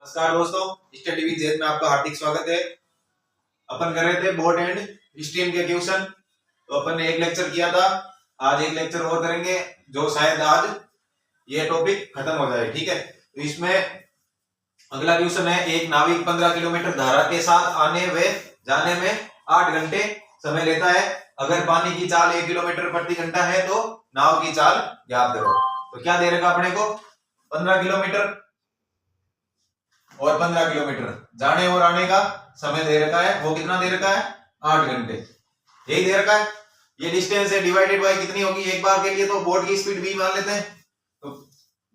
नमस्कार दोस्तों, study with Zaid में आपका हार्दिक स्वागत है। अपन कर रहे थे बोट एंड स्ट्रीम के क्वेश्चन। तो अपन ने एक लेक्चर किया था, आज एक लेक्चर और करेंगे जो शायद आज ये टॉपिक खत्म हो जाए। ठीक है, तो इसमें अगला क्वेश्चन है, एक नाविक 15 किलोमीटर धारा के साथ आने व जाने में 8 घंटे समय लेता है। अगर पानी की चाल 1 किलोमीटर प्रति घंटा है तो नाव की चाल ज्ञात करो। तो क्या दे रखा अपने को, 15 किलोमीटर और 15 किलोमीटर जाने और आने का समय दे रखा है। वो कितना दे रखा है, 8 घंटे, यही दे रखा है। ये डिस्टेंस है, डिवाइडेड बाय कितनी होगी एक बार के लिए, तो बोट की स्पीड v मान लेते हैं। तो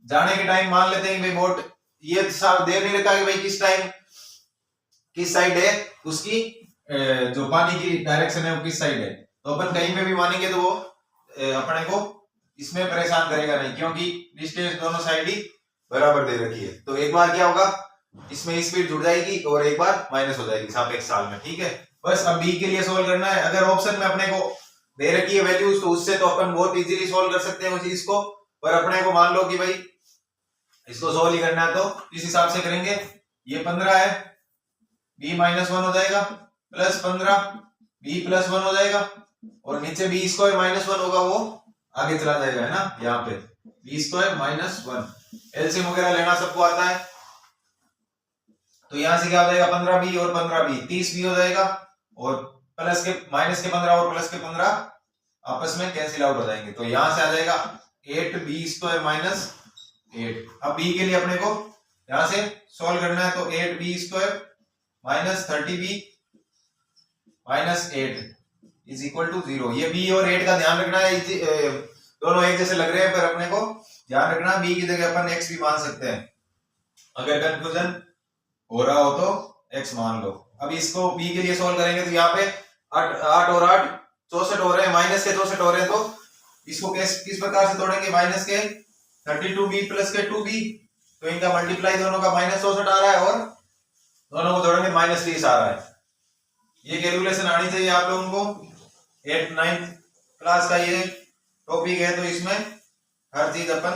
जाने के टाइम मान लेते हैं भाई बोट ये दे नहीं रखा है कि भाई किस टाइम किस साइड है उसकी, जो पानी की डायरेक्शन है वो किस साइड है। तो अपन कहीं पे भी मानेंगे तो वो अपने को इसमें परेशान करेगा नहीं, क्योंकि डिस्टेंस दोनों साइड ही बराबर दे रखी है। तो एक बार क्या होगा, इसमें स्पीड जुड़ जाएगी और एक बार माइनस हो जाएगी सापेक्ष काल में। ठीक है, बस अब बी के लिए सोल्व करना है। अगर ऑप्शन में अपने को दे रखी है वैल्यूज तो उससे तो अपन बहुत इजीली सोल्व कर सकते हैं उस चीज को। पर अपने को मान लो कि भाई इसको सोल्व ही करना है तो इस हिसाब से करेंगे। ये 15 है, b -1 हो जाएगा, प्लस 15 b + 1 हो जाएगा, और नीचे b² -1 होगा, वो आगे चला जाएगा, है ना। यहाँ पे b² -1 एलसीएम वगैरह लेना सबको आता है। तो यहां से क्या हो जाएगा, 15b और 15b 30b हो जाएगा, और प्लस के माइनस के 15 और प्लस के 15 आपस में कैंसिल आउट हो जाएंगे। तो यहां से आ जाएगा 8b² -8। अब b के लिए अपने को यहां से सॉल्व करना है, तो 8b² -30b -8 = 0। ये b और 8 का ध्यान रखना है, दोनों एक जैसे लग रहे हैं, पर अपने को ध्यान रखना b की जगह अपन x भी मान सकते हैं। अगर कंफ्यूजन हो रहा हो तो x मान लो। अब इसको b के लिए सोल्व करेंगे तो यहाँ पे 8 और 8 64 हो रहे हैं, माइनस के 64 हो रहे हैं। तो इसको किस प्रकार से तोड़ेंगे, माइनस के 32b प्लस के 2b, तो इनका मल्टीप्लाई दोनों का -64 आ रहा है, और दोनों को जोड़ेंगे -30 आ रहा है। ये कैलकुलेशन आनी चाहिए आप लोगों को। 8-9 क्लास का ये टॉपिक है, तो इसमें हर चीज अपन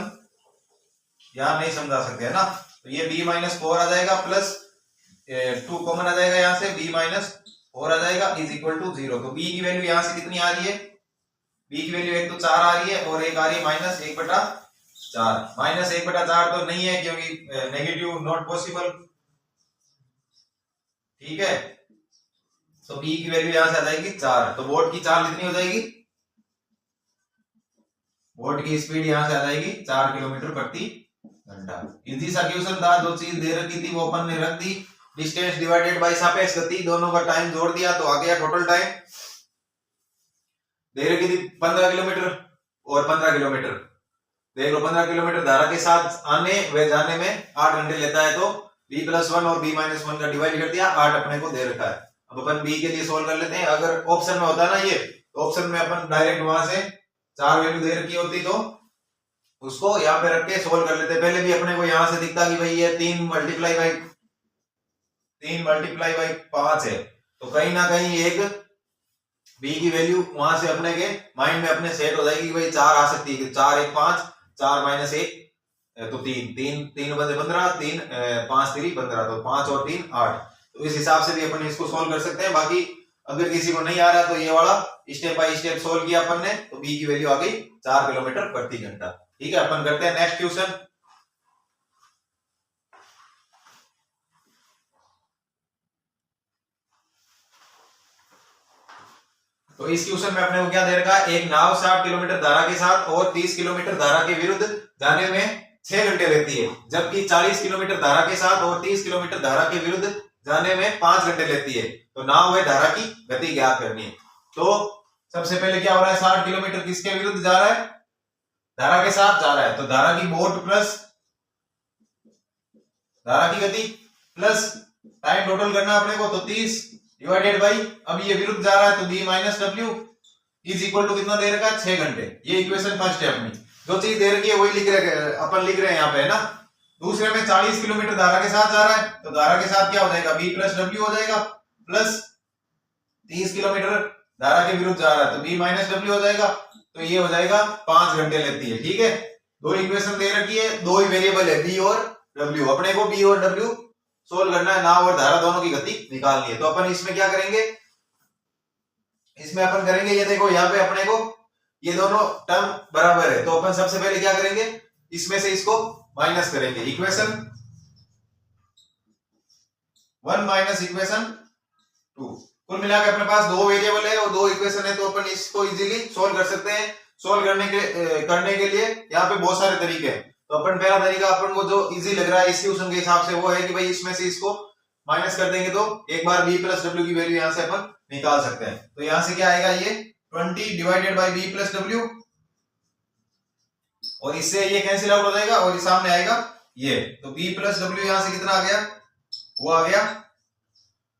यहाँ नहीं समझा सकते, है ना। तो ये b -4 आ जाएगा, प्लस 2 कॉमन आ जाएगा, यहाँ से b -4 आ जाएगा = 0। तो b की वैल्यू यहाँ से कितनी आ रही है, b की वैल्यू एक तो 4 आ रही है और एक आ रही है -1/4। -1/4 तो नहीं है, क्योंकि नेगेटिव नॉट पॉसिबल। ठीक है, तो b की वैल्यू यहां से आ जाएगी 4। तो बोट की चाल कितनी हो जाएगी, बोट की स्पीड यहां से आ जाएगी 4 किलोमीटर प्रति घंटा। इजी सा क्वेश्चन था, जो चीज दे रखी थी वो अपन ने रख दी। डिस्टेंस डिवाइडेड बाय सापेक्ष गति, दोनों का टाइम जोड़ दिया तो आ गया टोटल टाइम। दे रखी थी 15 किलोमीटर और 15 किलोमीटर, देख लो 15 किलोमीटर धारा के साथ आने व जाने में 8 घंटे लेता है। तो b + 1 और b -1 का डिवाइड कर दिया, 8 अपने को दे रखा है। अब अपन b के लिए सोल्व कर लेते हैं। अगर ऑप्शन में होता ना ये, तो ऑप्शन में अपन डायरेक्ट वहां से 4 वैल्यू दे रखी होती तो उसको यहाँ पे रख के सोल्व कर लेते। पहले भी अपने को यहाँ से दिखता कि भाई ये 3 मल्टीप्लाई बाई 5 है, तो कहीं ना कहीं एक b की वैल्यू वहां से अपने के माइंड में अपने सेट हो जाएगी कि भाई 4 आ सकती है। 4 1 5, 4 - 1 तो 3 3 बजे 15, 3 5 3 15, तो 5 और 3 8। तो इस हिसाब से भी अपन इसको सोल्व कर सकते हैं। बाकी अगर किसी को नहीं आ रहा तो ये वाला स्टेप बाय स्टेप सोल्व किया अपन ने, तो b की वैल्यू आ गई 4 किलोमीटर प्रति घंटा। ठीक है, अपन करते हैं नेक्स्ट क्वेश्चन। तो इस क्वेश्चन में अपने को क्या दे रखा है, एक नाव 60 किलोमीटर धारा के साथ और 30 किलोमीटर धारा के विरुद्ध जाने में 6 घंटे लेती है, जबकि 40 किलोमीटर धारा के साथ और 30 किलोमीटर धारा के विरुद्ध जाने में 5 घंटे लेती है। तो नाव व धारा की गति ज्ञात करनी है। तो सबसे पहले क्या हो रहा है, 60 किलोमीटर किसके विरुद्ध जा रहा है, धारा के साथ जा रहा है। तो धारा की बोट प्लस धारा की गति प्लस टाइम टोटल करना अपने को, तो 30 डिवाइडेड बाई, अब ये विरुद्ध जा रहा है तो b -w = कितना दे रखा है, 6 घंटे। ये इक्वेशन फर्स्ट है अपनी, जो चीज दे रखी है वही लिख रहे अपन लिख रहे हैं यहाँ पे, है ना। दूसरे में 40 किलोमीटर धारा के साथ जा रहा है, तो धारा के साथ क्या हो जाएगा, b + w हो जाएगा, प्लस 30 किलोमीटर धारा के विरुद्ध जा रहा है तो b -w हो जाएगा। तो ये हो जाएगा 5 घंटे लेती है। ठीक है, दो इक्वेशन दे रखी है, दो ही वेरिएबल है b और w। अपने को b और w सोल्व करना है, नाव और धारा दोनों की गति निकालनी है। तो अपन इसमें क्या करेंगे, इसमें अपन करेंगे, ये देखो यहाँ पे अपने को ये दोनों टर्म बराबर है, तो अपन सबसे पहले क्या करेंगे, इसमें से इसको माइनस करेंगे। Equation 1 minus equation 2। कुल मिला के अपने पास दो वेरिएबल है और दो इक्वेशन है, तो अपन इसको इजीली सोल्व कर सकते हैं। सोल्व करने के लिए यहाँ पे बहुत सारे तरीके हैं। तो अपन पहला तरीका अपन को जो इजी लग रहा है इस ट्यूशन के हिसाब से वो है कि भाई इसमें से इसको माइनस कर देंगे तो एक बार b प्लस डब्ल्यू की वैल्यू यहाँ से अपन निकाल सकते हैं। तो यहाँ से क्या आएगा, ये 20 divided by b plus W, और इससे ये कैंसिल आउट हो जाएगा और ये सामने आएगा ये, तो b प्लस डब्ल्यू यहाँ से कितना आ गया, वो आ गया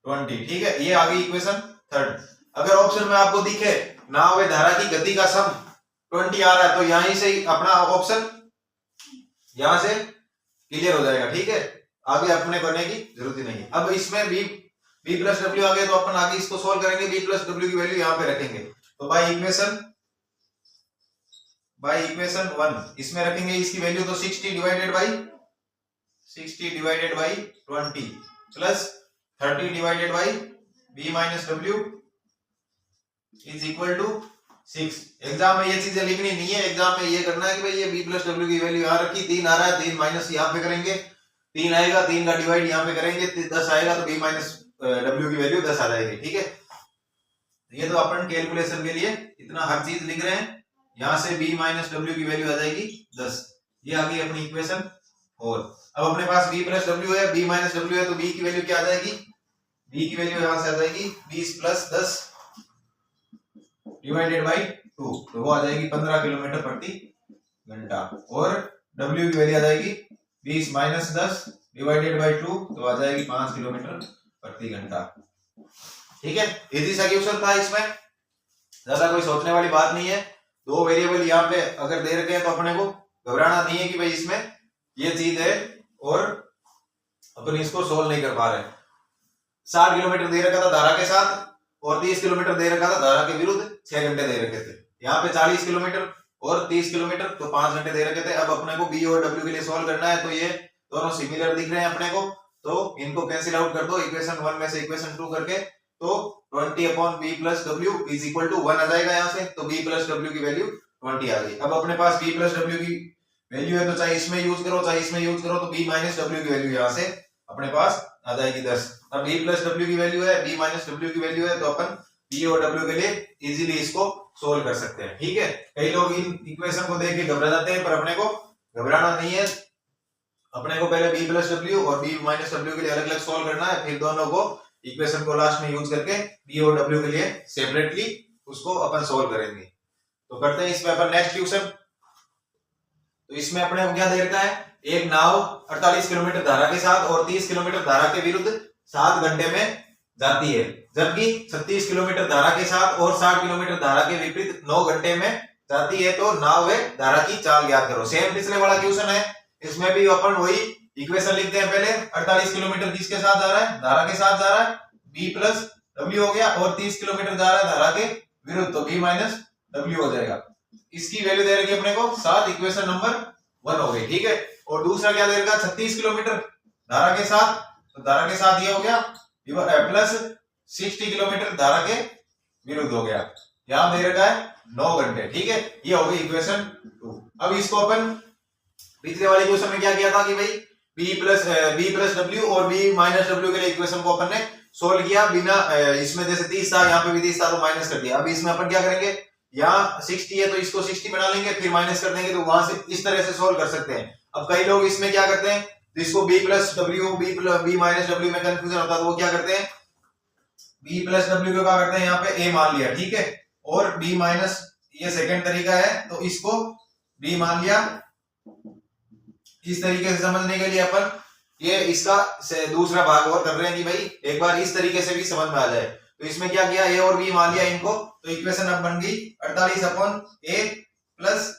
20। ठीक है, ये आ गई इक्वेशन थर्ड। अगर ऑप्शन में आपको दिखे नाव व धारा की गति का सम 20 आ रहा है, तो यहीं से अपना ऑप्शन यहां से क्लियर हो जाएगा। ठीक है, आगे अपने करने की जरूरत ही नहीं है। अब इसमें b प्लस डब्ल्यू आ गया, तो अपन आगे इसको सोल्व करेंगे, b प्लस डब्ल्यू की वैल्यू यहाँ पे रखेंगे। तो बाई इक्वेशन 1 इसमें रखेंगे इसकी वैल्यू, तो 60 डिवाइडेड बाई 20 प्लस 30 divided by b minus W is equal to 6। Exam में ये चीजें लिखनी नहीं है, एग्जाम में ये करना है कि भाई ये b प्लस डब्ल्यू की वैल्यू यहाँ रखी, 3 आ रहा है, 3 माइनस यहाँ पे करेंगे, 3 आएगा, 3 का डिवाइड यहाँ पे करेंगे, 10 आएगा, तो b माइनस डब्ल्यू की वैल्यू 10 आ जाएगी। ठीक है, ये तो अपन कैलकुलेशन के लिए इतना हर चीज लिख रहे हैं। यहाँ से b माइनस डब्ल्यू की वैल्यू आ जाएगी 10। ये आ गई अपनी इक्वेशन 4। अब अपने पास b प्लस डब्ल्यू है, b माइनस डब्ल्यू है, तो b की वैल्यू क्या आ जाएगी, b की वैल्यू यहाँ से आ जाएगी 20 प्लस 10 डिवाइडेड बाई 2, तो वो आ जाएगी 15 किलोमीटर प्रति घंटा, और w की वैल्यू आ जाएगी 20 माइनस 10 डिवाइडेड बाई 2, तो आ जाएगी 5 किलोमीटर प्रति घंटा। ठीक है, इजी सा क्वेश्चन था, इसमें ज्यादा कोई सोचने वाली बात नहीं है। दो वेरिएबल यहाँ पे अगर दे रखे हैं तो अपने को घबराना नहीं है कि भाई इसमें ये चीज है और अपन इसको सोल्व नहीं कर पा रहे। 60 किलोमीटर दे रखा था धारा के साथ और 30 किलोमीटर दे रखा था धारा के विरुद्ध, 6 घंटे दे रखे थे। यहाँ पे 40 किलोमीटर और 30 किलोमीटर, तो 5 घंटे दे रखे थे। अब अपने को b और w के लिए सोल्व करना है, तो ये दोनों सिमिलर दिख रहे हैं अपने को, तो इनको कैंसिल आउट कर दो इक्वेशन 1 में से इक्वेशन 2 करके, तो 20 upon b plus W is equal to 1 आ जाएगा यहाँ से, तो b प्लस डब्ल्यू की वैल्यू 20 आ गई। अब अपने पास b प्लस डब्ल्यू की वैल्यू है, तो चाहे इसमें यूज करो चाहे इसमें यूज करो, तो b माइनस डब्ल्यू की वैल्यू यहाँ से अपने पास आ जाएगी 10। अब b प्लस डब्ल्यू की वैल्यू है, b माइनस डब्ल्यू की वैल्यू है, तो अपन b और w के लिए इजीली इसको सोल्व कर सकते हैं। ठीक है, कई लोग इन इक्वेशन को देख के घबरा जाते हैं, पर अपने को घबराना नहीं है। अपने को पहले b प्लस डब्ल्यू और b माइनस डब्ल्यू के लिए अलग अलग सोल्व करना है, फिर दोनों को इक्वेशन को लास्ट में यूज करके b और w के लिए सेपरेटली उसको अपन सोल्व करेंगे। तो करते हैं इसमें अपन नेक्स्ट क्वेश्चन। तो इसमें अपने को क्या दे रखा है, एक नाव 48 किलोमीटर धारा के साथ और 30 किलोमीटर धारा के विरुद्ध 7 घंटे में जाती है, जबकि 36 किलोमीटर धारा के साथ और 60 किलोमीटर धारा के विपरीत 9 घंटे में जाती है, तो नाव व धारा की चाल ज्ञात करो। सेम पिछले वाला क्वेश्चन है, इसमें भी अपन वही इक्वेशन लिखते हैं। पहले 48 किलोमीटर किसके साथ जा रहा है, धारा के साथ जा रहा है, b प्लस डब्ल्यू हो गया, और 30 किलोमीटर जा रहा है धारा के विरुद्ध, तो b माइनस डब्ल्यू हो जाएगा। इसकी वैल्यू दे रखी अपने को 7, इक्वेशन नंबर 1 हो गई। ठीक है, और दूसरा क्या दे रखा, 36 किलोमीटर धारा के साथ, तो धारा के साथ ये हो गया प्लस 60 किलोमीटर धारा के विरुद्ध हो गया, यहां दे रखा है 9 घंटे। ठीक है, ये हो गई इक्वेशन 2। अब इसको अपन पिछले वाले क्वेश्चन में क्या किया था कि भाई b प्लस डब्ल्यू और b माइनस डब्ल्यू के लिए इक्वेशन को अपन ने सोल्व किया बिना इसमें, जैसे 30 था यहाँ पे भी 30 था तो माइनस कर दिया। अब इसमें अपन क्या करेंगे, यहाँ 60 है तो इसको 60 बना लेंगे, फिर माइनस कर देंगे, तो वहां से इस तरह से सोल्व कर सकते हैं। अब कई लोग इसमें क्या करते हैं, जिसको b plus W b minus W में कंफ्यूजन होता है, तो वो क्या करते हैं, b प्लस डब्ल्यू को क्या करते हैं, यहाँ पे a मान लिया, ठीक है, और b माइनस, ये सेकंड तरीका है, तो इसको b मान लिया। इस तरीके से समझने के लिए अपन ये इसका दूसरा भाग और कर रहे हैं कि भाई एक बार इस तरीके से भी समझ में आ जाए। तो इसमें क्या किया, a और b मान लिया इनको, तो इक्वेशन अब बन गई 48 upon a plus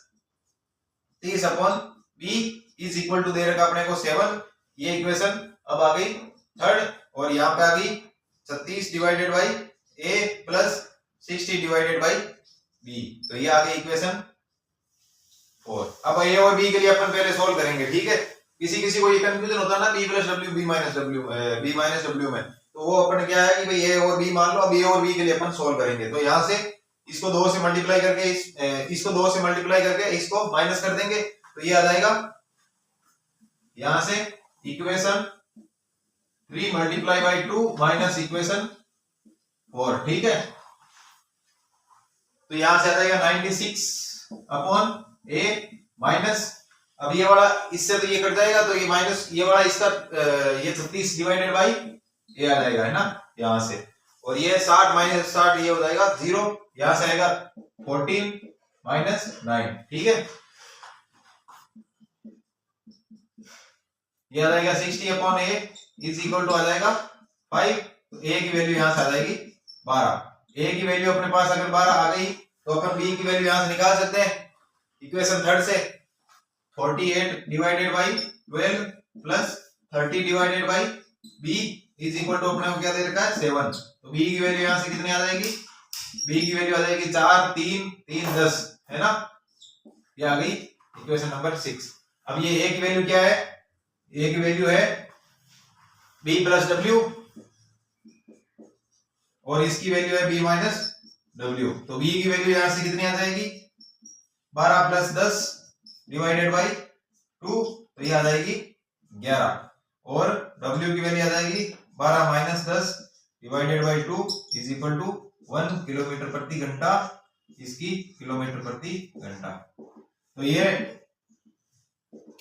30 upon b is equal to दे रखा अपने को 7। ये इक्वेशन अब आ गई थर्ड, और यहाँ पे आ गई 36 divided by a plus 60 divided by b, तो ये आ गई इक्वेशन 4। अब a और b के लिए अपन पहले सोल्व करेंगे। ठीक है, किसी किसी को ये कंफ्यूजन होता है ना B plus W B minus W में, तो वो अपन क्या है कि भाई ए और बी मान लो, अब ए और बी के लिए अपन सोल्व करेंगे। तो यहाँ से इसको 2 से मल्टीप्लाई करके इसको 2 से मल्टीप्लाई करके इसको माइनस कर देंगे, तो ये आ जाएगा यहां से equation 3 multiply by 2 minus equation 4, ठीक है। तो यहां से आ जाएगा 96 अपॉन ए माइनस, अब ये वाला इससे तो ये कट जाएगा, तो ये माइनस ये वाला इसका ये 36 डिवाइडेड बाई ए आ जाएगा, है ना यहां से, और ये 60 माइनस 60 ये हो जाएगा 0, यहां से आएगा 14 माइनस 9, ठीक है। ये आ जाएगा 60 upon A is equal to आ जाएगा 5, तो ए की वैल्यू यहां से आ जाएगी 12। ए की वैल्यू अपने पास अगर 12 आ गई तो अपन बी की वैल्यू यहां से निकाल सकते हैं इक्वेशन 3 से, 48 डिवाइडेड बाई 12 प्लस 30 divided by B is equal to अपने को क्या दे रखा है 7, तो बी की वैल्यू यहां से कितनी आ जाएगी, बी की वैल्यू आ जाएगी 4 3 3 10, है ना, ये आ गई इक्वेशन नंबर 6। अब ये ए की वैल्यू क्या है, ए की वैल्यू है बी प्लस डब्ल्यू और इसकी वैल्यू है बी माइनस डब्ल्यू, तो बी की वैल्यू यहां से कितनी आ जाएगी 12 प्लस 10 डिवाइडेड बाई 2, तो ये आ जाएगी 11, और डब्ल्यू की वैल्यू आ जाएगी 12 minus 10 divided by 2 is equal to 1 kilometre प्रति घंटा, इसकी किलोमीटर प्रति घंटा। तो ये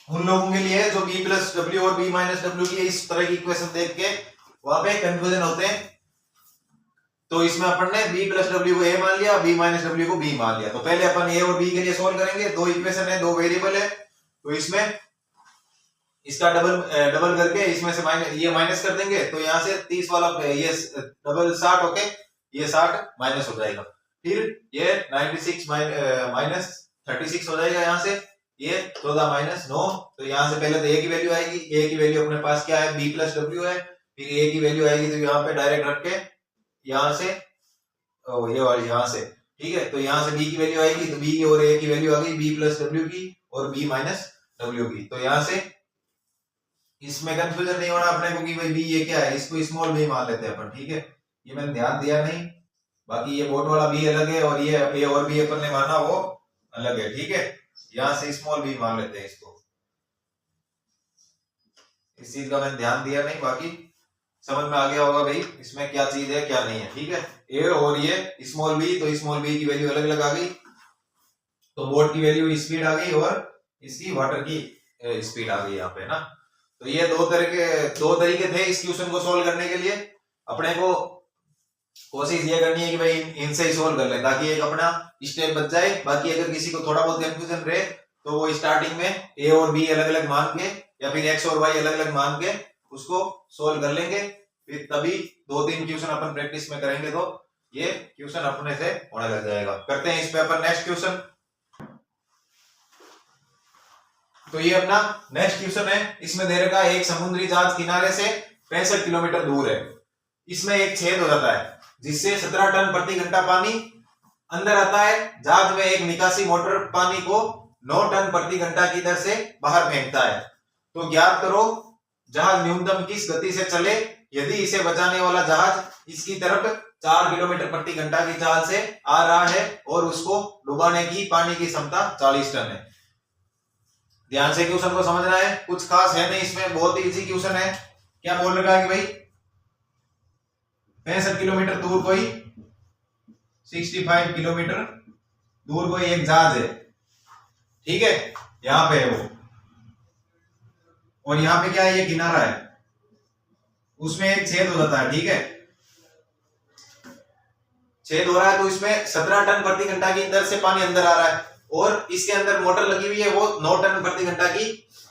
उन लोगों के लिए जो बी प्लस डब्ल्यू और बी माइनस डब्ल्यू की इस तरह की इक्वेशन देख के वहां पे कंफ्यूजन होते हैं, तो इसमें अपन ने बी प्लस डब्ल्यू को ए मान लिया, बी माइनस डब्ल्यू को बी मान लिया। तो पहले अपन ए और बी के लिए सोल्व करेंगे, 2 इक्वेशन है 2 वेरिएबल है, तो इसमें इसका डबल करके इसमें से ये माइनस कर देंगे, तो यहाँ से 30 वाला ये डबल 60 होके ये 60 माइनस हो जाएगा, फिर ये 96 माइनस 36 हो जाएगा, यहाँ से ये 14 माइनस 9, तो यहाँ से पहले तो ए की वैल्यू आएगी, ए की वैल्यू अपने पास क्या है बी प्लस डब्ल्यू है, फिर ए की वैल्यू आएगी तो यहाँ पे डायरेक्ट रख के यहाँ से ये वाली यहाँ से, ठीक है, तो यहाँ से बी की वैल्यू आएगी, तो बी और ए की वैल्यू आ गई बी प्लस डब्ल्यू की और बी माइनस डब्ल्यू की। तो यहाँ से इसमें कंफ्यूजन नहीं होना अपने को कि भाई बी ये क्या है, इसको स्मॉल बी मान लेते हैं अपन, ठीक है, ये मैंने ध्यान दिया नहीं, बाकी ये बोट वाला बी अलग है और ये ए और बी अपन ने माना वो अलग है, ठीक है, यहाँ से स्मॉल बी मान लेते हैं इसको, इस चीज का मैंने ध्यान दिया नहीं, बाकी समझ में आ गया होगा भाई इसमें क्या चीज है क्या नहीं है, ठीक है। ए और ये स्मॉल बी, तो स्मॉल बी की वैल्यू अलग अलग आ गई, तो बोट की वैल्यू स्पीड आ गई और इसकी वाटर की स्पीड आ गई यहाँ पे ना। तो ये दो तरीके थे इस क्वेश्चन को सोल्व करने के लिए। अपने को कोशिश ये करनी है कि भाई इनसे ही सोल्व कर ले ताकि एक अपना स्टेप बच जाए। बाकी अगर किसी को थोड़ा बहुत कंफ्यूजन रहे तो वो स्टार्टिंग में ए और बी अलग अलग मान के या फिर एक्स और वाई अलग अलग मान के उसको सोल्व कर लेंगे, फिर तभी 2-3 क्वेश्चन अपन प्रैक्टिस में करेंगे तो ये क्वेश्चन अपने से होने लग जाएगा। करते हैं इस पे अपन नेक्स्ट क्वेश्चन। तो ये अपना नेक्स्ट क्वेश्चन है, इसमें दे रखा है एक समुद्री जहाज किनारे से 65 किलोमीटर दूर है, इसमें एक छेद हो जाता है जिससे 17 टन प्रति घंटा पानी अंदर आता है। जहाज में एक निकासी मोटर पानी को 9 टन प्रति घंटा की दर से बाहर फेंकता है। तो ज्ञात करो जहाज न्यूनतम किस गति से चले यदि इसे बचाने वाला जहाज इसकी तरफ 4 किलोमीटर प्रति घंटा की चाल से आ रहा है और उसको डुबाने की पानी की क्षमता 40 टन है। ध्यान से क्वेश्चन को समझना है, कुछ खास है नहीं इसमें, बहुत ही इजी क्वेश्चन है। क्या बोल रखा है कि भाई 65 किलोमीटर दूर कोई 65 किलोमीटर दूर कोई एक जहाज है, ठीक है, यहां पे है वो, और यहाँ पे क्या है ये किनारा है, उसमें एक छेद हो जाता है, ठीक है, छेद हो रहा है तो इसमें 17 टन प्रति घंटा की दर से पानी अंदर आ रहा है और इसके अंदर मोटर लगी हुई है, वो 9 टन प्रति घंटा की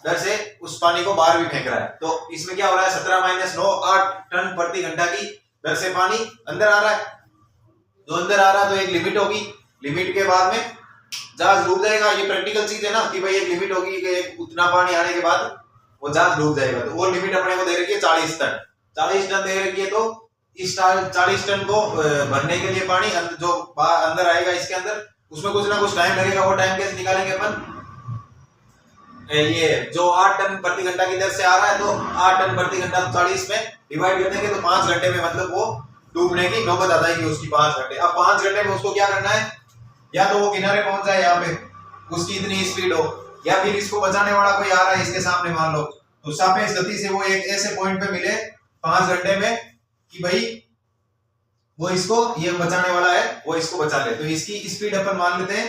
दर से उस पानी को बाहर भी फेंक रहा है। तो इसमें क्या हो रहा है 17 माइनस 9 8 टन प्रति घंटा की दर से पानी अंदर आ रहा है। जो अंदर आ रहा है तो एक लिमिट होगी, लिमिट के बाद में जहाज डूब जाएगा। ये प्रैक्टिकल चीज है ना कि भाई एक लिमिट होगी कि उतना पानी आने के बाद वो जहाज डूब जाएगा। तो वो लिमिट अपने को दे रखी है 40 टन, 40 टन दे रखी है। तो इस 40 टन को भरने के लिए पानी जो अंदर आएगा इसके अंदर, उसमें कुछ ना कुछ टाइम लगेगा। वो टाइम कैसे निकालेंगे अपन, ये जो 8 टन प्रति घंटा की दर से आ रहा है तो 8 टन प्रति घंटा 40 में डिवाइड कर देंगे तो 5 घंटे में मतलब वो डूबने की नौबत आ जाएगी उसकी 5 घंटे। अब 5 घंटे में उसको क्या करना है, या तो वो किनारे पहुंच जाए यहाँ पे, उसकी इतनी स्पीड हो, या फिर इसको बचाने वाला कोई आ रहा है इसके सामने मान लो, तो सापेक्ष गति से वो एक ऐसे पॉइंट पे मिले 5 घंटे में कि भाई वो इसको, ये बचाने वाला है वो इसको बचा ले। तो इसकी स्पीड अपन मान लेते हैं,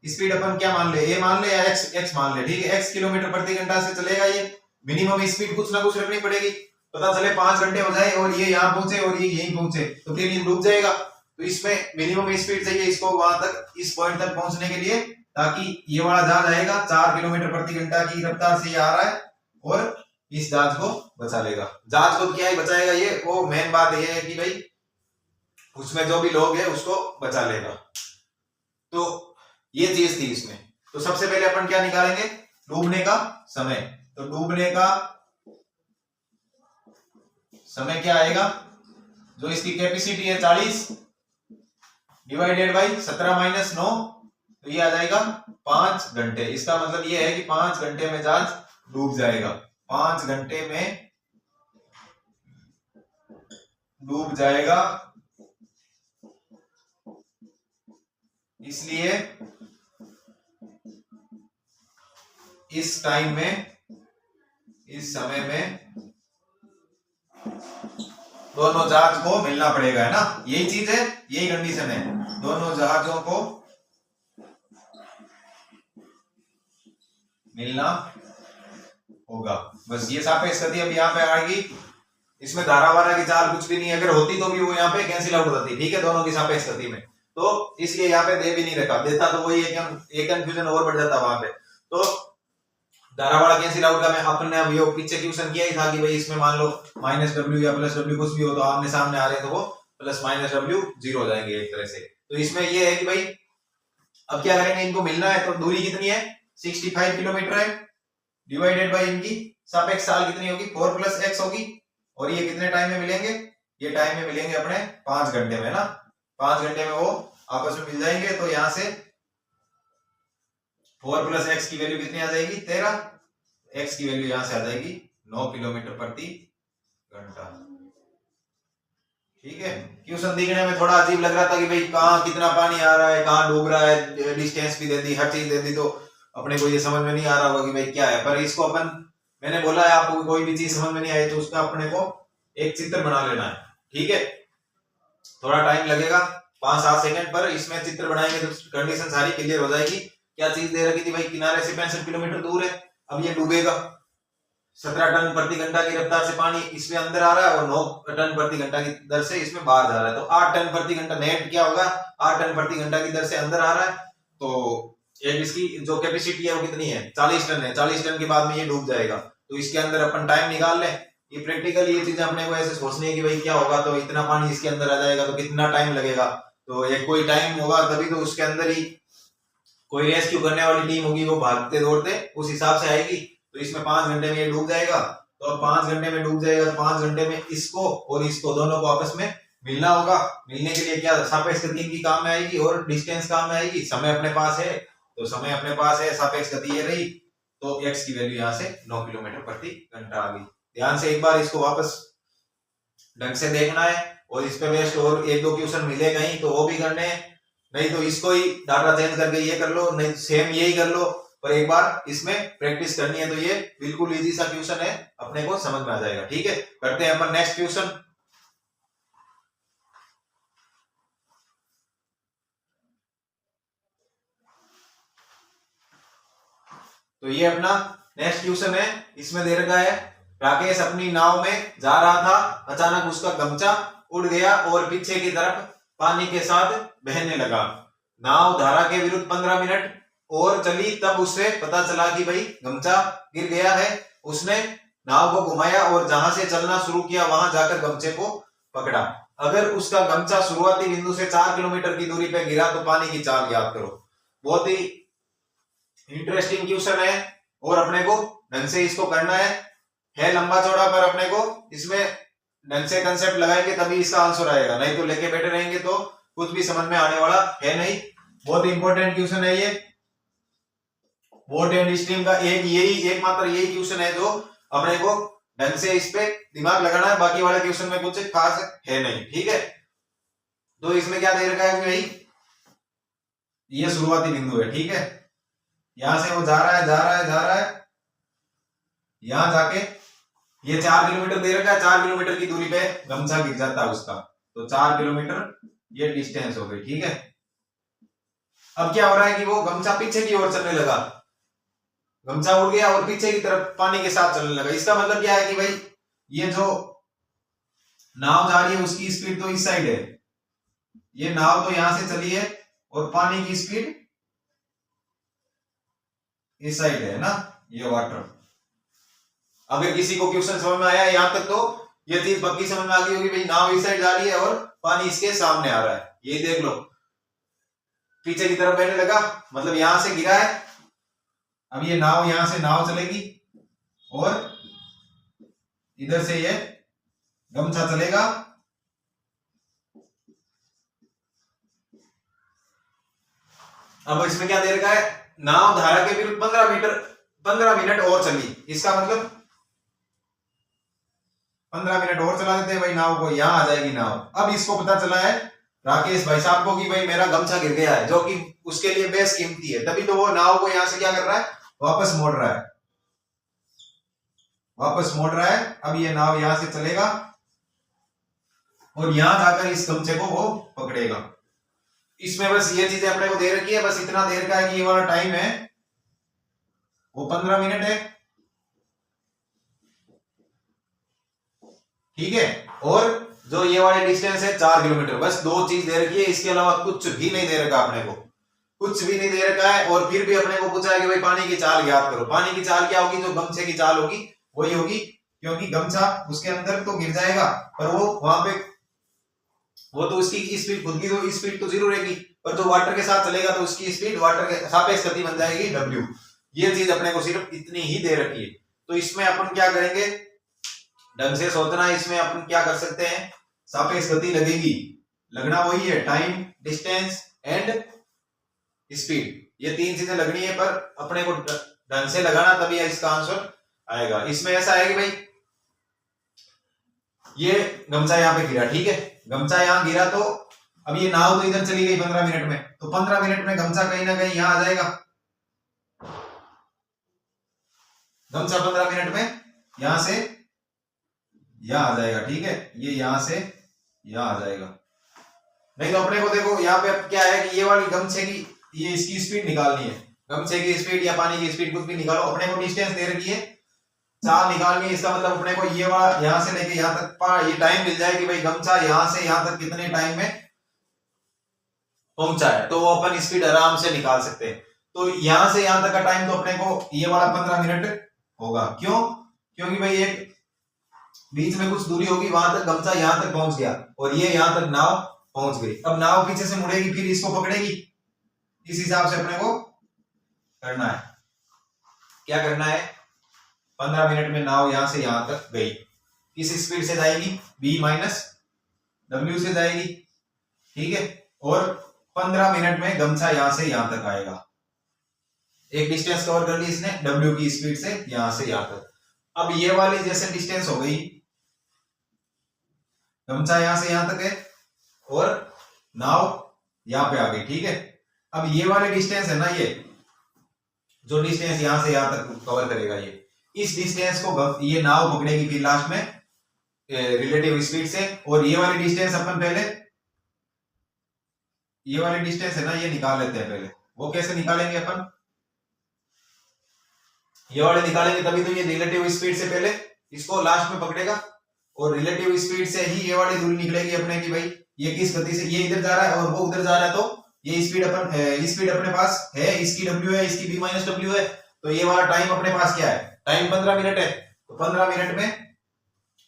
स्पीड अपन क्या मान ले, ए मान ले या एक्स मान ले, ठीक है, एक्स किलोमीटर प्रति घंटा से चलेगा ये, मिनिमम स्पीड कुछ ना कुछ रखनी पड़ेगी, पता चले 5 घंटे हो जाए और ये यहाँ पहुंचे और ये यहीं पहुंचे तो फिर ये डूब जाएगा। तो इसमें मिनिमम स्पीड चाहिए इसको वहां तक, इस पॉइंट तक पहुंचने के लिए, ताकि ये वाला जहाज आएगा 4 किलोमीटर प्रति घंटा की रफ्तार से ये आ रहा है और इस जहाज को बचा लेगा। जहाज को क्या ही बचाएगा ये, वो मेन बात ये है कि भाई उसमें जो भी लोग है उसको बचा लेगा। तो ये चीज थी इसमें। तो सबसे पहले अपन क्या निकालेंगे, डूबने का समय। तो डूबने का समय क्या आएगा, जो इसकी कैपेसिटी है 40 डिवाइडेड बाई 17 माइनस 9, तो ये आ जाएगा 5 घंटे। इसका मतलब ये है कि 5 घंटे में जहाज डूब जाएगा, 5 घंटे में डूब जाएगा। इसलिए इस टाइम में, इस समय में दोनों जहाज को मिलना पड़ेगा, है ना, यही चीज है, यही कंडीशन है, दोनों जहाजों को मिलना होगा। बस ये सापेक्ष गति अब यहाँ पे आएगी, इसमें धारा वारा की चाल कुछ भी नहीं, अगर होती तो भी वो यहाँ पे कैंसिल आउट होती, ठीक है, दोनों की सापेक्ष गति में। तो इसलिए यहाँ पे दे भी नहीं रखा, देता तो वही एक कंफ्यूजन और बढ़ जाता वहां पे। तो धारा वाला कैंसिल आउट का मैं अपने अब ये पीछे क्वेश्चन किया ही था कि भाई इसमें मान लो माइनस डब्ल्यू या प्लस डब्ल्यू कुछ भी हो तो आमने सामने आ रहे हैं तो वो प्लस माइनस डब्ल्यू जीरो हो जाएंगे एक तरह से। तो इसमें ये है कि भाई अब क्या करेंगे, इनको मिलना है तो दूरी कितनी है 65 किलोमीटर है, डिवाइडेड बाई इनकी सापेक्ष चाल कितनी होगी 4 + x होगी, और ये कितने टाइम में मिलेंगे, ये टाइम में मिलेंगे अपने 5 घंटे में ना, 5 घंटे में वो आपस में मिल जाएंगे। तो यहां से 4 + x की वैल्यू कितनी आ जाएगी 13, x की वैल्यू यहां से आ जाएगी 9 किलोमीटर प्रति घंटा। ठीक है, क्वेश्चन दिखने में थोड़ा अजीब लग रहा था कि भाई कहाँ कितना पानी आ रहा है, कहाँ डूब रहा है, डिस्टेंस भी दे दी, हर चीज दे दी, तो अपने को ये समझ में नहीं आ रहा होगा कि भाई क्या है। पर इसको अपन, मैंने बोला है आपको कोई भी चीज समझ में नहीं आई तो उसका अपने को एक चित्र बना लेना है, ठीक है, थोड़ा टाइम लगेगा 5-7 सेकंड, पर इसमें चित्र बनाएंगे तो कंडीशन सारी क्लियर हो जाएगी। क्या चीज दे रखी थी भाई, किनारे से 65 किलोमीटर दूर है, अब ये डूबेगा, 17 टन प्रति घंटा की रफ्तार से पानी इसमें अंदर आ रहा है और 9 टन प्रति घंटा की दर से इसमें बाहर जा रहा है, तो 8 टन प्रति घंटा नेट क्या होगा, 8 टन प्रति घंटा की दर से अंदर आ रहा है। तो एक इसकी जो कैपेसिटी है वो कितनी है 40 टन है, 40 टन के बाद में ये डूब जाएगा। तो इसके अंदर अपन टाइम निकाल लें, ये प्रैक्टिकली ये चीजें अपने को ऐसे सोचनी है कि भाई क्या होगा, तो इतना पानी इसके अंदर आ जाएगा तो कितना टाइम लगेगा, तो एक कोई टाइम होगा तभी तो उसके अंदर ही कोई रेस्क्यू करने वाली टीम होगी वो भागते दौड़ते उस हिसाब से आएगी। तो इसमें 5 घंटे में ये डूब जाएगा, तो अब 5 घंटे में डूब जाएगा तो 5 घंटे में इसको और इसको दोनों को आपस में मिलना होगा। मिलने के लिए क्या सापेक्ष गति की काम में आएगी और डिस्टेंस काम में आएगी, समय अपने पास है तो समय अपने पास है, सापेक्ष गति ये रही, तो x की वैल्यू यहाँ से 9 किलोमीटर प्रति घंटा आ गई। ध्यान से एक बार इसको वापस ढंग से देखना है, और इस पे वेस्ट और 1-2 क्वेश्चन मिले कहीं तो वो भी करने हैं, नहीं तो इसको ही डाटा चेंज करके ये कर लो, नहीं सेम यही कर लो, पर एक बार इसमें प्रैक्टिस करनी है। तो ये बिल्कुल इजी सा क्वेश्चन है, अपने को समझ में आ जाएगा। ठीक है, करते हैं अपन नेक्स्ट क्वेश्चन। तो ये अपना नेक्स्ट क्वेश्चन है, इसमें दे रखा है राकेश अपनी नाव में जा रहा था, अचानक उसका गमछा उड़ गया और पीछे की तरफ पानी के साथ बहने लगा। नाव धारा के विरुद्ध 15 मिनट और चली, तब उससे पता चला कि भाई गमछा गिर गया है। उसने नाव को घुमाया और जहां से चलना शुरू किया वहां जाकर गमछे को पकड़ा। अगर उसका गमछा शुरुआती बिंदु से 4 किलोमीटर की दूरी पे गिरा तो पानी की चाल ज्ञात करो। बहुत ही इंटरेस्टिंग क्वेश्चन है और अपने को ढंग से इसको करना है लंबा चौड़ा, पर अपने को इसमें ढंग से कंसेप्ट लगाएंगे तभी इसका आंसर आएगा, नहीं तो लेके बैठे रहेंगे तो कुछ भी समझ में आने वाला है नहीं। बहुत इंपॉर्टेंट क्वेश्चन है ये, बोट एंड स्ट्रीम का एकमात्र यही क्वेश्चन है जो अपने को ढंग से इस पे दिमाग लगाना है, बाकी वाले क्वेश्चन में कुछ खास है नहीं। ठीक है, तो इसमें क्या दे रखा है भाई, ये शुरुआती बिंदु है। ठीक है, यहां से वो जा रहा है, यहां जाके ये 4 किलोमीटर दे रखा है, 4 किलोमीटर की दूरी पे गमछा गिर जाता है उसका, तो 4 किलोमीटर ये डिस्टेंस हो गई। ठीक है, अब क्या हो रहा है कि वो गमछा पीछे की ओर चलने लगा, गमछा उड़ गया और पीछे की तरफ पानी के साथ चलने लगा। इसका मतलब क्या है कि भाई ये जो नाव जा रही है उसकी स्पीड तो इस साइड है, ये नाव तो यहां से चली है और पानी की स्पीड इस साइड है ना, ये वाटर। अगर किसी को क्वेश्चन समझ में आया यहां तक तो ये चीज पक्की समझ में आ गई होगी भाई, नाव इस साइड जा रही है और पानी इसके सामने आ रहा है। ये देख लो पीछे की तरफ बहने लगा, मतलब यहां से गिरा है, अब ये नाव यहां से नाव चलेगी और इधर से ये गमछा चलेगा। अब इसमें क्या दे रखा है, नाव धारा के विरुद्ध 15 मिनट और चली, इसका मतलब 15 मिनट और चला देते हैं भाई नाव को, यहां आ जाएगी नाव। अब इसको पता चला है राकेश भाई साहब को कि भाई मेरा गमछा गिर गया है, जो कि उसके लिए बेस कीमती है, तभी तो वो नाव को यहां से क्या कर रहा है, वापस मोड़ रहा है, वापस मोड़ रहा है। अब ये नाव यहां से चलेगा और यहां जाकर इस गमछे को वो पकड़ेगा। इसमें बस ये चीजें अपने को दे रखी है, बस इतना देर का है कि ये वाला टाइम है वो 15 मिनट है। ठीक है, और जो ये वाली डिस्टेंस है 4 किलोमीटर, बस दो चीज दे रखी है, इसके अलावा कुछ भी नहीं दे रखा अपने को, कुछ भी नहीं दे रखा है। और फिर भी अपने को पूछा है कि भाई पानी की चाल ज्ञात करो। पानी की चाल क्या होगी, जो गमछे की चाल होगी वही होगी, क्योंकि गमछा उसके अंदर तो गिर जाएगा पर वो वहां पे वो तो उसकी स्पीड, खुद की तो स्पीड तो 0 रहेगी, पर जो वाटर के साथ चलेगा तो उसकी स्पीड वाटर के सापेक्ष गति बन जाएगी w। ये चीज अपने को सिर्फ इतनी ही दे रखी है। तो इसमें अपन क्या करेंगे, ढंग से सोचना है, इसमें अपन क्या कर सकते हैं, सापेक्ष गति लगेगी, लगना वही है टाइम, डिस्टेंस एंड स्पीड, ये तीन चीजें लगनी है, पर अपने को ढंग से लगाना तभी इसका आंसर आएगा। इसमें ऐसा है कि भाई ये गमछा यहाँ पे गिरा, ठीक है, गमछा यहाँ गिरा, तो अब ये नाव तो इधर चली गई 15 मिनट में, तो 15 मिनट में गमछा कहीं ना कहीं यहाँ आ जाएगा, गमछा 15 मिनट में यहां से यहां आ जाएगा। ठीक है, ये यहां से यहां आ जाएगा। नहीं तो अपने को देखो यहाँ पे क्या है कि ये वाली गमछे की ये इसकी स्पीड निकालनी है, गमछे की स्पीड या पानी की स्पीड कुछ भी निकालो, अपने को डिस्टेंस दे रखी है, चाल निकालनी है। इसका मतलब अपने को ये वाला यहां से लेके यहां तक ये टाइम मिल जाए कि भाई गमछा यहां से यहां तक कितने टाइम में पहुंचा है, तो वो अपन स्पीड आराम से निकाल सकते हैं। तो यहां से यहां तक का टाइम तो अपने को ये वाला 15 मिनट होगा। क्यों, क्योंकि भाई एक बीच में कुछ दूरी होगी, वहां तक गमछा यहां तक पहुंच गया और ये यहां तक नाव पहुंच गई। अब नाव पीछे से मुड़ेगी, फिर इसको पकड़ेगी, इस हिसाब से अपने को करना है। क्या करना है, 15 मिनट में नाव यहां से यहां तक गई, किस स्पीड से जाएगी, v माइनस w से जाएगी। ठीक है, और 15 मिनट में गमछा यहां से यहां तक आएगा, एक डिस्टेंस कवर कर ली इसने w की स्पीड से यहां से यहां तक। अब ये वाली जैसे डिस्टेंस हो गई, गमछा यहां से यहां तक है और नाव यहां पे आ गई। ठीक है, अब ये वाली डिस्टेंस है ना, ये जो डिस्टेंस यहां से यहां तक कवर करेगा, ये इस डिस्टेंस को ये नाव पकड़ेगी फिर लास्ट में रिलेटिव स्पीड से। और ये वाली डिस्टेंस अपन पहले, ये वाली डिस्टेंस है ना, ये निकाल लेते हैं पहले। वो कैसे निकालेंगे अपन, ये वाले निकालेंगे तभी तो ये रिलेटिव स्पीड से पहले इसको लास्ट में पकड़ेगा और रिलेटिव स्पीड से ही ये वाली दूरी निकलेगी अपने की, भाई ये किस गति से, ये इधर जा रहा है और वो उधर जा रहा है, तो ये स्पीड अपने पास है, इसकी w है, इसकी v माइनस w है, तो ये वाला टाइम अपने पास क्या है, टाइम 15 मिनट है, तो 15 मिनट में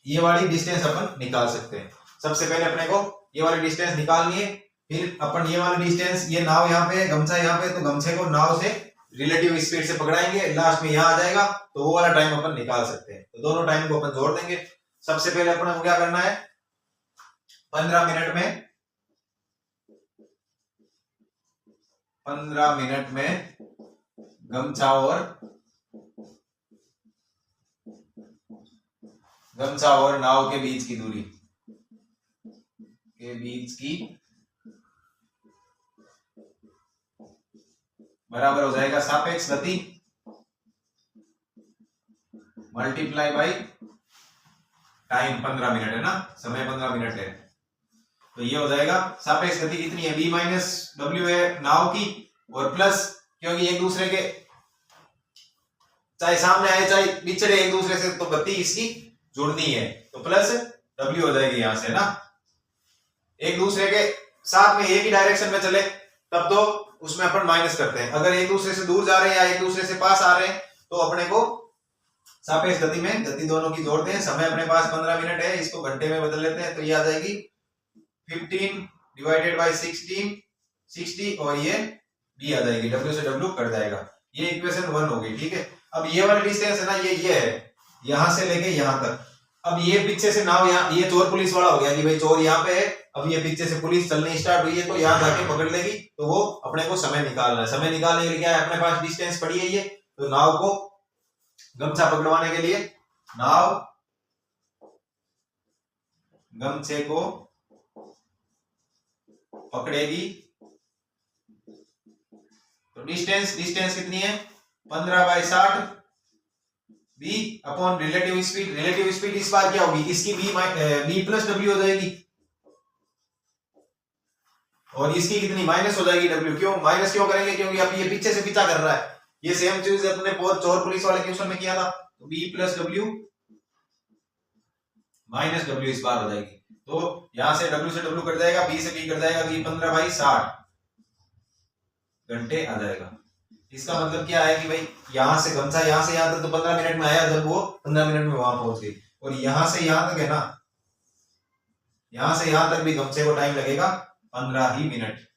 ये वाली डिस्टेंस अपन निकाल सकते हैं। सबसे पहले अपने को ये वाली डिस्टेंस निकालनी है, फिर अपन ये वाली डिस्टेंस, ये नाव यहाँ पे, गमछा यहाँ पे, तो गमछे को नाव से रिलेटिव स्पीड से पकड़ाएंगे, लास्ट में यहाँ आ जाएगा, तो वो वाला टाइम अपन निकाल सकते हैं। तो दोनों टाइम को अपन जोड़ देंगे। सबसे पहले अपन को क्या करना है, 15 मिनट में गमछा और नाव के बीच की दूरी, के बीच की बराबर हो जाएगा सापेक्ष गति मल्टीप्लाई बाई टाइम 15 मिनट है ना, समय 15 मिनट है। तो ये हो जाएगा सापेक्ष गति कितनी है, b माइनस डब्ल्यू है नाव की, और प्लस क्योंकि एक दूसरे के चाहे सामने आए चाहे पिछड़े एक दूसरे से, तो गति इसकी जुड़नी है, तो प्लस डब्ल्यू हो जाएगी यहां से ना। एक दूसरे के साथ में एक ही डायरेक्शन में चले तब तो उसमें अपन माइनस करते हैं, अगर एक दूसरे से दूर जा रहे हैं या एक दूसरे से पास आ रहे हैं तो अपने को सापेक्ष गति में गति दोनों की जोड़ते हैं। समय अपने पास 15 मिनट है, इसको घंटे में बदल लेते हैं, तो ये आ जाएगी 15 डिवाइडेड बाई 60 और ये b आ जाएगी, w से w कट जाएगा, ये इक्वेशन 1 हो गई। ठीक है, अब ये वाला डिस्टेंस है ना, ये है यहां से लेके यहां तक। अब ये पीछे से नाव यहाँ, ये चोर पुलिस वाला हो गया कि भाई चोर यहाँ पे है, अब ये पीछे से पुलिस चलनी स्टार्ट हुई है तो यहाँ जाके पकड़ लेगी, तो वो अपने को समय निकालना है। समय निकालने के लिए क्या है, अपने पास डिस्टेंस पड़ी है ये, तो नाव को गमछा पकड़वाने के लिए नाव गमछे को पकड़ेगी, तो डिस्टेंस कितनी है 15/60 b upon relative speed. Relative speed इस बार क्या होगी, इसकी b प्लस w हो जाएगी, और इसकी कितनी माइनस हो जाएगी w। क्यों माइनस क्यों करेंगे, क्योंकि अब ये पीछे से पीछा कर रहा है। ये सेम चीज अपने चोर पुलिस वाले क्वेश्चन में किया था, तो b plus w minus w इस बार हो जाएगी, तो यहां से w से w कट जाएगा, b से b कट जाएगा, b 15/60 घंटे आ जाएगा। इसका मतलब क्या है कि भाई यहां से गमछा यहां से यहां तक तो 15 मिनट में आया, जब वो 15 मिनट में वहां पहुंच गई, और यहां से यहां तक है ना, यहां से यहां तक भी गमछे को टाइम लगेगा 15 ही मिनट।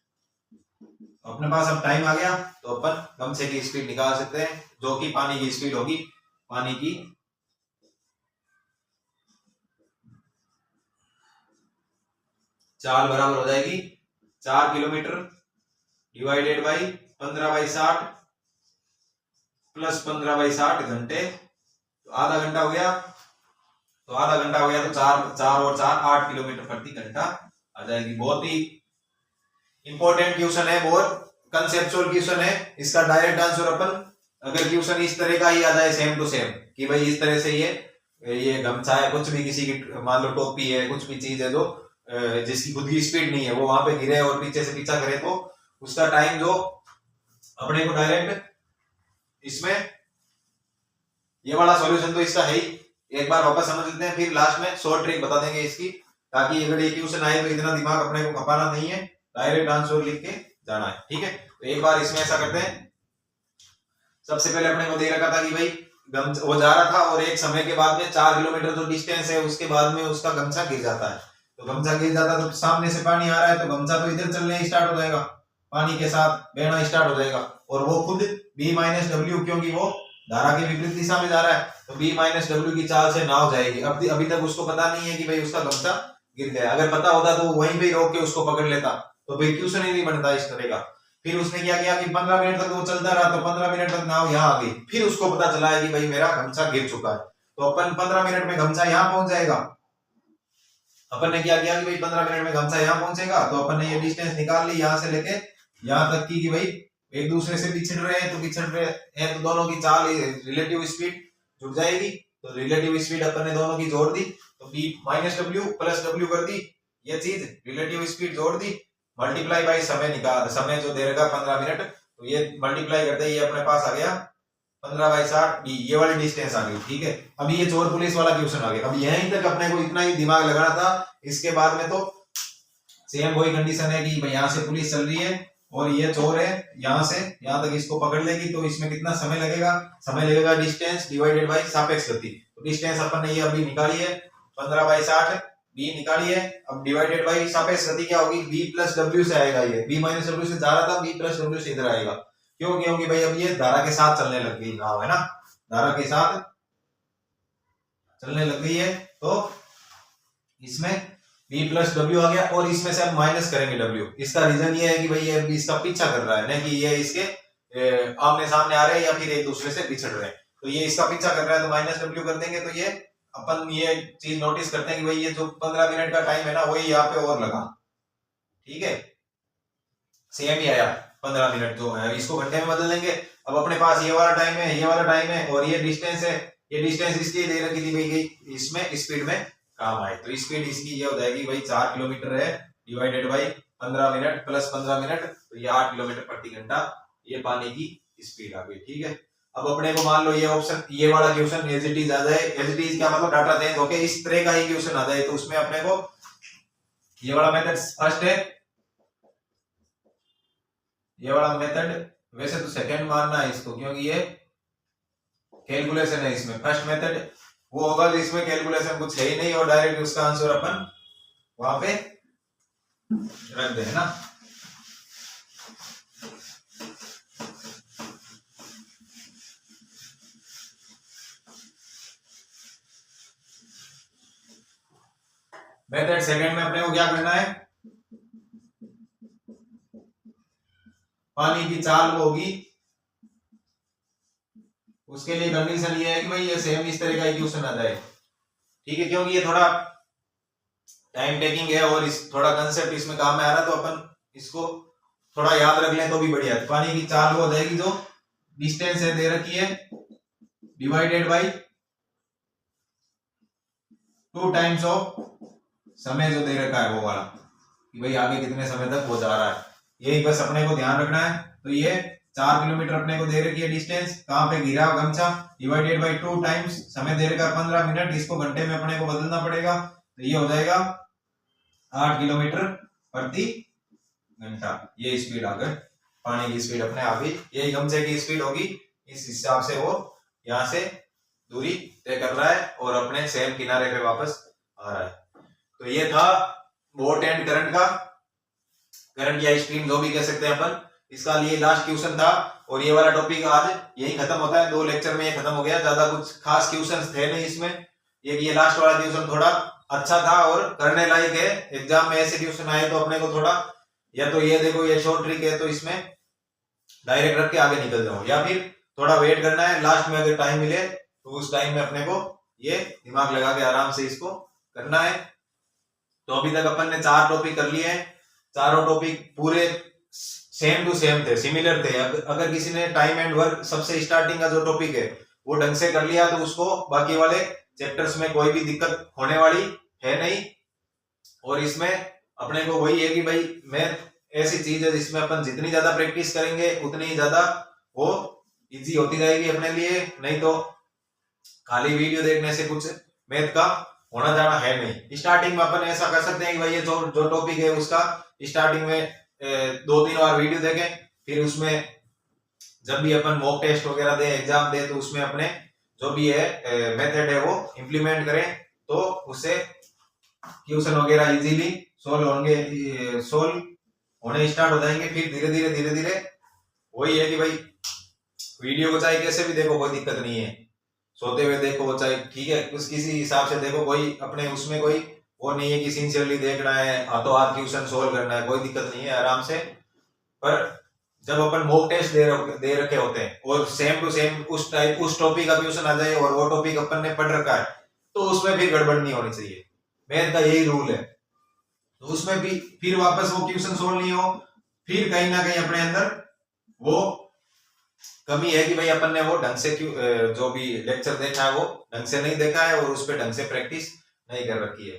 अपने पास अब टाइम आ गया, तो अपन गमछे की स्पीड निकाल सकते हैं, जो कि पानी की स्पीड होगी, पानी की चाल बराबर हो जाएगी 4 किलोमीटर डिवाइडेड बाई 15/60 प्लस 15/60 घंटे, तो आधा घंटा हो गया, तो आधा घंटा हो गया तो 4 और 4 8 किलोमीटर प्रति घंटा आ जाएगी। बहुत ही इंपॉर्टेंट क्वेश्चन है, बहुत कंसेप्चुअल क्वेश्चन है। इसका डायरेक्ट आंसर अपन, अगर क्वेश्चन इस तरह का ही आ जाए सेम टू सेम कि भाई इस तरह से ये गमछा है, कुछ भी किसी की मान लो टोपी है, कुछ भी चीज है जो जिसकी खुद की स्पीड नहीं है, वो वहां पे गिरे और पीछे से पीछा करे, तो उसका टाइम जो अपने को डायरेक्ट इसमें, ये वाला सॉल्यूशन तो इसका है ही, एक बार वापस समझ लेते हैं, फिर लास्ट में शॉर्ट ट्रिक बता देंगे इसकी, ताकि अगर ये क्वेश्चन आए तो इतना दिमाग अपने को खपाना नहीं है, डायरेक्ट आंसर लिख के जाना है। ठीक है, तो एक बार इसमें ऐसा करते हैं। सबसे पहले अपने को दे रखा था कि भाई वो जा रहा था और एक समय के बाद में 4 किलोमीटर जो डिस्टेंस है उसके बाद में उसका गमछा गिर जाता है, तो गमछा गिर जाता है तो सामने से पानी आ रहा है, तो गमछा तो इधर चलने स्टार्ट हो जाएगा, पानी के साथ बहना स्टार्ट हो जाएगा, और वो खुद b माइनस डब्ल्यू, क्योंकि वो धारा के विपरीत दिशा में जा रहा है, तो b माइनस डब्ल्यू की चाल से नाव जाएगी। अभी तक उसको पता नहीं है कि भाई उसका गमछा गिर गया, अगर पता होता तो वहीं पे रोक के उसको पकड़ लेता, तो भाई क्वेश्चन ही नहीं बनता इस तरह का। फिर उसने क्या किया कि 15 मिनट तक वो चलता रहा, तो 15 मिनट तक नाव यहाँ आ गई, फिर उसको पता चला है कि भाई मेरा गमछा गिर चुका है, तो अपन 15 मिनट में गमछा यहाँ पहुंच जाएगा। अपन ने क्या किया कि भाई 15 मिनट में गमछा यहाँ पहुंचेगा, तो अपन ने ये डिस्टेंस निकाल ली यहाँ से लेके यहाँ तक की, कि भाई एक दूसरे से पिछड़ रहे हैं, तो पिछड़ रहे हैं तो दोनों की चाल रिलेटिव स्पीड जुड़ जाएगी, तो रिलेटिव स्पीड अपन ने दोनों की जोड़ दी, तो b minus W plus W कर दी, ये चीज रिलेटिव स्पीड जोड़ दी, मल्टीप्लाई बाई समय निकाल, समय जो दे रखा 15 मिनट, तो ये मल्टीप्लाई करते ये अपने पास आ गया 15/60 b, ये वाली डिस्टेंस आ गई। ठीक है, अभी ये चोर पुलिस वाला क्वेश्चन आ गया, अब यहीं तक अपने को इतना ही दिमाग लगाना था। इसके बाद में तो सेम वही कंडीशन है कि भाई यहाँ से पुलिस चल रही है और ये चोर है, यहाँ से यहाँ तक इसको पकड़ लेगी, तो इसमें कितना समय लगेगा, समय लगेगा डिस्टेंस डिवाइडेड बाई सापेक्ष गति, तो डिस्टेंस अपन ने ये अभी निकाली है 15/60 b निकाली है, अब डिवाइडेड बाई सापेक्ष गति क्या होगी, b प्लस डब्ल्यू से आएगा, ये b माइनस डब्ल्यू से जा रहा था, b प्लस डब्ल्यू से इधर आएगा, क्यों, क्योंकि भाई अब ये धारा के साथ चलने लग गई नाव, है ना, धारा के साथ चलने लग गई है, तो इसमें b प्लस डब्ल्यू आ गया, और इसमें से अब माइनस करेंगे w। इसका रीजन ये है कि भाई ये इसका पीछा कर रहा है, नहीं कि ये इसके आमने सामने आ रहे हैं या फिर एक दूसरे से पिछड़ रहे हैं, तो ये इसका पीछा कर रहा है तो माइनस डब्ल्यू कर देंगे। तो ये अपन ये चीज नोटिस करते हैं कि भाई ये जो 15 मिनट का टाइम है ना वही यहाँ पे और लगा, ठीक है, सेम ही आया 15 मिनट जो है, इसको घंटे में बदल देंगे। अब अपने पास ये वाला टाइम है, ये वाला टाइम है और ये डिस्टेंस है, ये डिस्टेंस इसलिए दे रखी थी भाई इसमें स्पीड में काम आए, तो स्पीड इसकी ये हो जाएगी भाई 4 किलोमीटर है divided by 15 minute plus 15 minute, तो ये 8 किलोमीटर प्रति घंटा ये पानी की स्पीड आ गई, ठीक है। अब अपने को मान लो ये ऑप्शन, ये वाला क्वेश्चन एज इट इज आ जाए, एज इट इज क्या मतलब डाटा चेंज होके इस तरह का ही क्वेश्चन आ जाए, तो उसमें अपने को ये वाला मेथड फर्स्ट है, ये वाला मेथड वैसे तो सेकंड मानना है इसको क्योंकि ये कैलकुलेशन है, इसमें फर्स्ट मेथड वो होगा जिसमें कैलकुलेशन कुछ है ही नहीं और डायरेक्ट उसका आंसर अपन वहां पे रख दे, है ना। मेथड सेकंड में अपने को क्या करना है, पानी की चाल वो होगी, उसके लिए कंडीशन ये है कि भाई ये सेम इस तरह का इक्वेशन आ जाए, ठीक है, क्योंकि ये थोड़ा टाइम टेकिंग है और इस थोड़ा कंसेप्ट इसमें काम में आ रहा है, तो अपन इसको थोड़ा याद रख लें तो भी बढ़िया है। पानी की चाल वो हो जाएगी जो डिस्टेंस है दे रखी है डिवाइडेड बाई 2 टाइम्स ऑफ समय जो दे रखा है वो वाला, कि भाई आगे कितने समय तक वो जा रहा है, यही बस अपने को ध्यान रखना है। तो ये 4 किलोमीटर अपने को दे रखी है डिस्टेंस, कहां पे गिरा गमछा, डिवाइडेड बाई 2 टाइम्स समय दे रखा 15 मिनट, इसको घंटे में अपने को बदलना पड़ेगा, तो ये हो जाएगा 8 किलोमीटर प्रति घंटा, ये स्पीड आकर पानी की स्पीड अपने आ गई, यही गमछे की स्पीड होगी, इस हिसाब से वो यहाँ से दूरी तय कर रहा है और अपने सेम किनारे पे वापस आ रहा है। तो ये था बोट एंड करंट का, करंट या स्ट्रीम जो भी कह सकते हैं अपन, इसका लिए लास्ट क्वेश्चन था और ये वाला टॉपिक आज यही खत्म होता है, 2 लेक्चर में ये खत्म हो गया, ज्यादा कुछ खास क्वेश्चंस थे नहीं इसमें, ये लास्ट वाला क्वेश्चन थोड़ा अच्छा था और करने लायक है, एग्जाम में ऐसे क्वेश्चन आए तो अपने को थोड़ा, या तो ये देखो ये शॉर्ट ट्रिक है तो इसमें डायरेक्ट रख के आगे निकल जाओ, या फिर थोड़ा वेट करना है, लास्ट में अगर टाइम मिले तो उस टाइम में अपने को ये दिमाग लगा के आराम से इसको करना है। तो अभी तक अपन ने 4 टॉपिक कर लिए हैं, चारों टॉपिक पूरे सेम टू सेम थे, सिमिलर थे। अगर किसी ने टाइम एंड वर्क सबसे स्टार्टिंग का जो टॉपिक है वो ढंग से कर लिया तो उसको बाकी वाले चैप्टर्स में कोई भी दिक्कत होने वाली है नहीं। और इसमें अपने को वही है कि भाई मैथ ऐसी चीज है जिसमें अपन जितनी ज्यादा प्रैक्टिस करेंगे उतनी ही ज्यादा वो इजी होती जाएगी अपने लिए, नहीं तो खाली वीडियो देखने से कुछ मैथ का होना जाना है नहीं। स्टार्टिंग में अपन ऐसा कर सकते हैं कि भाई ये जो टॉपिक है उसका स्टार्टिंग में 2-3 बार वीडियो देखें, फिर उसमें जब भी अपन मॉक टेस्ट वगैरह दे, एग्जाम दे, तो उसमें अपने जो भी है मेथड है वो इम्प्लीमेंट करें, तो उससे क्वेश्चन वगैरह इजीली सोल्व होने स्टार्ट हो जाएंगे। फिर धीरे धीरे वही है कि भाई वीडियो को चाहे कैसे भी देखो कोई दिक्कत नहीं है, सोते हुए देखो चाहे ठीक है, कुछ किसी हिसाब से देखो, कोई अपने उसमें कोई वो नहीं है कि सिंसियरली देखना है, हाथों हाथ क्वेश्चन सोल्व करना है, कोई दिक्कत नहीं है, आराम से। पर जब अपन मॉक टेस्ट दे रखे होते हैं और सेम टू सेम उस टॉपिक का क्वेश्चन आ जाए और वो टॉपिक अपन ने पढ़ रखा है तो उसमें भी गड़बड़ नहीं होनी चाहिए, मैथ का यही रूल है। तो उसमें भी फिर वापस वो क्वेश्चन सोल्व नहीं हो, फिर कहीं ना कहीं अपने अंदर वो कमी है कि भाई अपन ने वो ढंग से जो भी लेक्चर देखा है वो ढंग से नहीं देखा है और उस पर ढंग से प्रैक्टिस नहीं कर रखी है।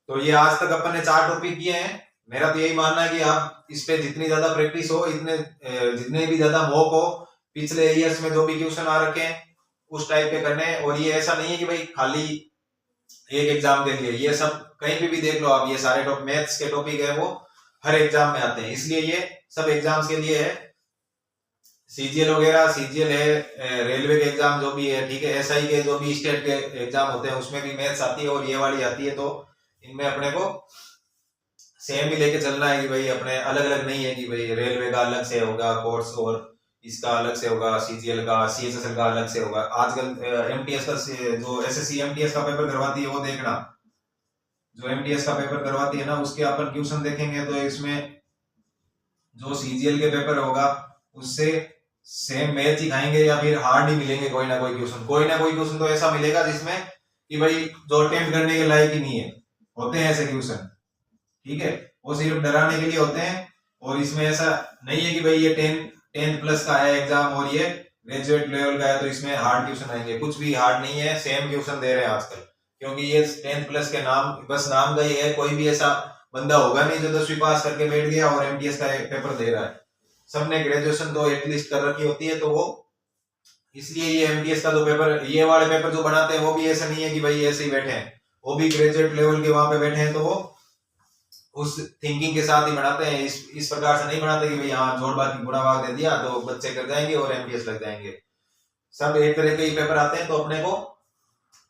तो ये आज तक अपन ने 4 टॉपिक किए हैं, मेरा तो यही मानना है कि आप इस पे जितनी ज्यादा प्रैक्टिस हो, जितने भी ज्यादा मॉक हो, पिछले ईयर्स में जो भी क्वेश्चन आ रखे हैं उस टाइप के करने। और ये ऐसा नहीं है कि भाई खाली एक एग्जाम के लिए, ये सब कहीं भी देख लो आप, ये सारे मैथ्स के टॉपिक है वो हर एग्जाम में आते हैं, इसलिए ये सब एग्जाम्स के लिए है। सीजीएल वगैरह, सीजीएल है, रेलवे के एग्जाम जो भी है, ठीक है, एसआई के जो भी स्टेट के एग्जाम होते हैं उसमें भी मैथ्स आती है और ये वाली आती है, तो इनमें अपने को सेम ही लेके चलना है कि भाई अपने अलग अलग नहीं है कि भाई रेलवे का अलग से होगा कोर्स और इसका अलग से होगा, सीजीएल का, सीएचएसएल का अलग से होगा। आजकल एमटीएस का जो एसएससी एमटीएस का पेपर करवाती है वो देखना, जो एमटीएस का पेपर करवाती है ना उसके अपन क्वेश्चन देखेंगे तो इसमें जो सीजीएल के पेपर होगा उससे सेम मैच ही खाएंगे या फिर हार्ड ही मिलेंगे कोई ना कोई क्वेश्चन तो ऐसा मिलेगा जिसमें कि भाई जो अटेम्प्ट करने के लायक ही नहीं है, होते हैं ऐसे क्वेश्चन, ठीक है, वो सिर्फ डराने के लिए होते हैं। और इसमें ऐसा नहीं है कि भाई ये 10th प्लस का है एग्जाम और ये ग्रेजुएट लेवल का है तो इसमें हार्ड क्वेश्चन आएंगे, कुछ भी हार्ड नहीं है, सेम क्वेश्चन दे रहे हैं आजकल, क्योंकि ये 10th प्लस के नाम बस नाम का ही है, कोई भी ऐसा बंदा होगा नहीं जो 10वीं पास करके बैठ गया और एमटीएस का पेपर दे रहा है। सबने ग्रेजुएशन तो एटलीस्ट कर रखी होती है, तो वो इसलिए ये एमटीएस का जो पेपर, ये वाले पेपर जो बनाते हैं वो भी ऐसा नहीं है कि भाई ऐसे ही बैठे हैं, वो भी ग्रेजुएट लेवल के वहां पे बैठे हैं, तो वो उस थिंकिंग के साथ ही बनाते हैं, इस प्रकार से नहीं बनाते कि भाई हाँ जोड़ भाग की गुणा भाग दे दिया तो बच्चे कर जाएंगे और एमटीएस लग जाएंगे। सब एक तरह के ही पेपर आते हैं, तो अपने को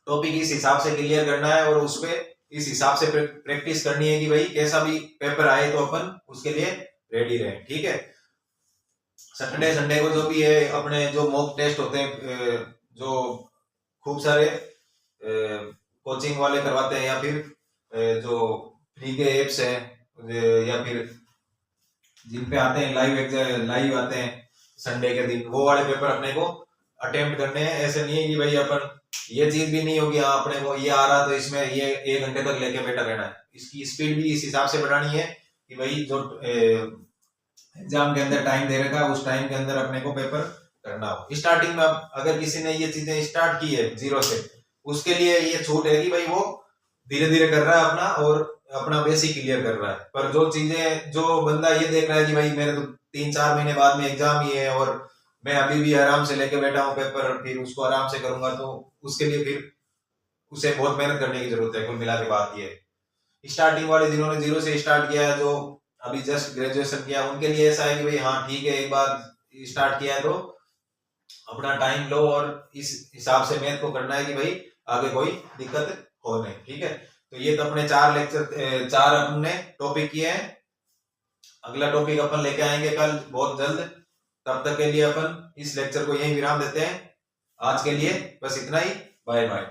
टॉपिक इस हिसाब से क्लियर करना है और उस पे इस हिसाब से प्रैक्टिस करनी है कि भाई कैसा भी पेपर आए तो अपन उसके लिए रेडी रहे, ठीक है। सैटरडे संडे को जो भी है अपने जो मॉक टेस्ट होते हैं, जो खूब सारे कोचिंग वाले करवाते हैं या फिर जो फ्री के एप्स हैं या फिर जिन पे आते हैं लाइव आते हैं संडे के दिन, वो वाले पेपर अपने को अटेम्प्ट करने हैं। ऐसे नहीं है कि भाई अपन ये चीज भी नहीं होगी हाँ अपने को ये आ रहा तो इसमें ये 1 घंटे तक लेके बैठा रहना है, इसकी स्पीड भी इस हिसाब से बढ़ानी है कि भाई जो एग्जाम के अंदर टाइम दे रखा है उस टाइम के अंदर अपने को पेपर करना हो। स्टार्टिंग में अगर किसी ने ये चीजें स्टार्ट की है जीरो से, उसके लिए ये छूट है कि भाई वो धीरे धीरे कर रहा है अपना और अपना बेसिक क्लियर कर रहा है। पर जो चीजें जो बंदा ये देख रहा है कि भाई मेरे तो 3-4 महीने बाद में एग्जाम ही है और मैं अभी भी आराम से लेके बैठा हूँ पेपर, फिर उसको आराम से करूंगा, तो उसके लिए फिर उसे बहुत मेहनत करने की जरूरत है। कुल मिला के बात ये स्टार्टिंग वाले जिन्होंने जीरो से स्टार्ट किया है, जो अभी जस्ट ग्रेजुएशन किया, उनके लिए ऐसा है कि भाई हाँ ठीक है एक बार स्टार्ट किया है तो अपना टाइम लो और इस हिसाब से मैथ को करना है कि भाई आगे कोई दिक्कत हो नहीं, ठीक है। तो ये तो अपने 4 अपने टॉपिक किए हैं। अगला टॉपिक अपन लेके आएंगे कल बहुत जल्द, तब तक के लिए अपन इस लेक्चर को यहीं विराम देते हैं। आज के लिए बस इतना ही, बाय बाय।